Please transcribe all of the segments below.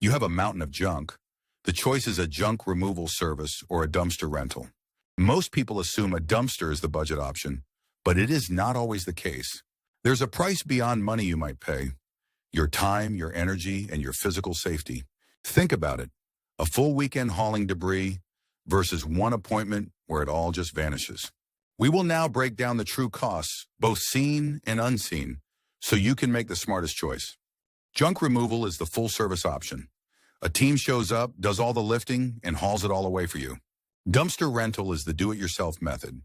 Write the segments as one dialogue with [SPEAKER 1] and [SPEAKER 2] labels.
[SPEAKER 1] You have a mountain of junk. The choice is a junk removal service or a dumpster rental. Most people assume a dumpster is the budget option, but it is not always the case. There's a price beyond money you might pay: your time, your energy, and your physical safety. Think about it: a full weekend hauling debris versus one appointment where it all just vanishes. We will now break down the true costs, both seen and unseen, so you can make the smartest choice. Junk removal is the full-service option. A team shows up, does all the lifting, and hauls it all away for you. Dumpster rental is the do-it-yourself method.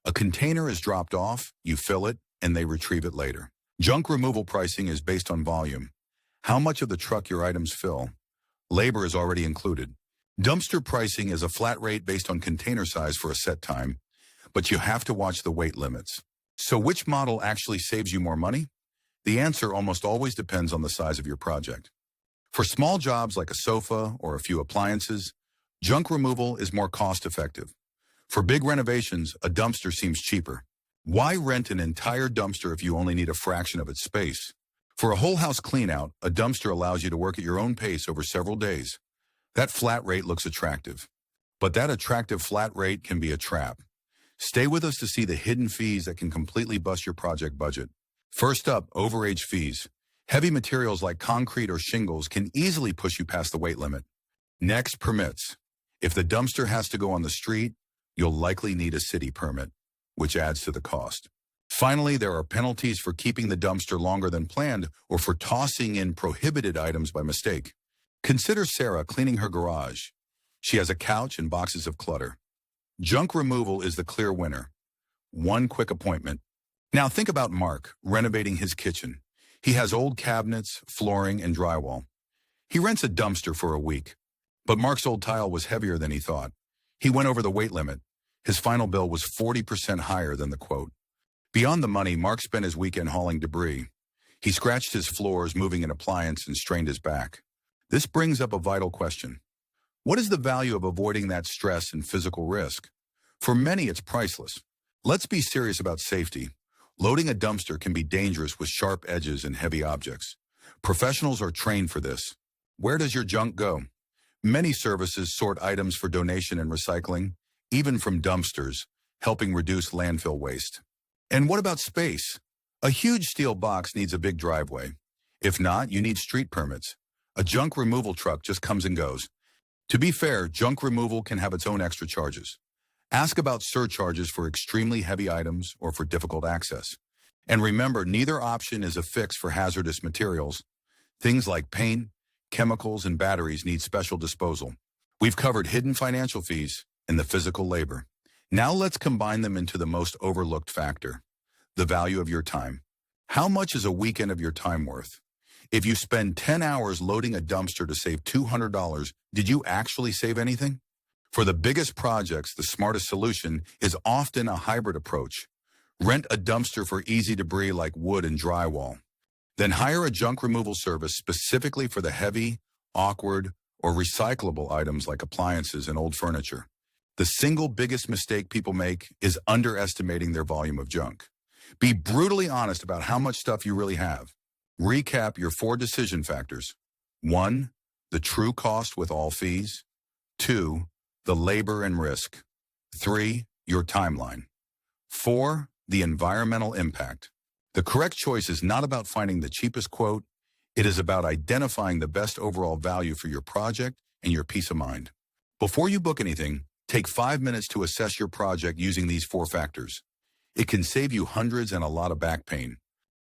[SPEAKER 1] A container is dropped off, you fill it, and they retrieve it later. Junk removal pricing is based on volume. How much of the truck your items fill. Labor is already included. Dumpster pricing is a flat rate based on container size for a set time, but you have to watch the weight limits. So which model actually saves you more money? The answer almost always depends on the size of your project. For small jobs like a sofa or a few appliances, junk removal is more cost-effective. For big renovations, a dumpster seems cheaper. Why rent an entire dumpster if you only need a fraction of its space? For a whole house cleanout, a dumpster allows you to work at your own pace over several days. That flat rate looks attractive. But that attractive flat rate can be a trap. Stay with us to see the hidden fees that can completely bust your project budget. First up, overage fees. Heavy materials like concrete or shingles can easily push you past the weight limit. Next, permits. If the dumpster has to go on the street, you'll likely need a city permit, which adds to the cost. Finally, there are penalties for keeping the dumpster longer than planned or for tossing in prohibited items by mistake. Consider Sarah cleaning her garage. She has a couch and boxes of clutter. Junk removal is the clear winner. One quick appointment. Now think about Mark renovating his kitchen. He has old cabinets, flooring, and drywall. He rents a dumpster for a week. But Mark's old tile was heavier than he thought. He went over the weight limit. His final bill was 40% higher than the quote. Beyond the money, Mark spent his weekend hauling debris. He scratched his floors, moving an appliance, and strained his back. This brings up a vital question. What is the value of avoiding that stress and physical risk? For many, it's priceless. Let's be serious about safety. Loading a dumpster can be dangerous with sharp edges and heavy objects. Professionals are trained for this. Where does your junk go? Many services sort items for donation and recycling, even from dumpsters, helping reduce landfill waste. And what about space? A huge steel box needs a big driveway. If not, you need street permits. A junk removal truck just comes and goes. To be fair, junk removal can have its own extra charges. Ask about surcharges for extremely heavy items or for difficult access. And remember, neither option is a fix for hazardous materials. Things like paint, chemicals, and batteries need special disposal. We've covered hidden financial fees and the physical labor. Now let's combine them into the most overlooked factor: the value of your time. How much is a weekend of your time worth? If you spend 10 hours loading a dumpster to save $200, did you actually save anything? For the biggest projects, the smartest solution is often a hybrid approach. Rent a dumpster for easy debris like wood and drywall. Then hire a junk removal service specifically for the heavy, awkward, or recyclable items like appliances and old furniture. The single biggest mistake people make is underestimating their volume of junk. Be brutally honest about how much stuff you really have. Recap your 4 decision factors. 1, the true cost with all fees. 2, the labor and risk. 3, your timeline. 4, the environmental impact. The correct choice is not about finding the cheapest quote. It is about identifying the best overall value for your project and your peace of mind. Before you book anything, take 5 minutes to assess your project using these 4 factors. It can save you hundreds and a lot of back pain.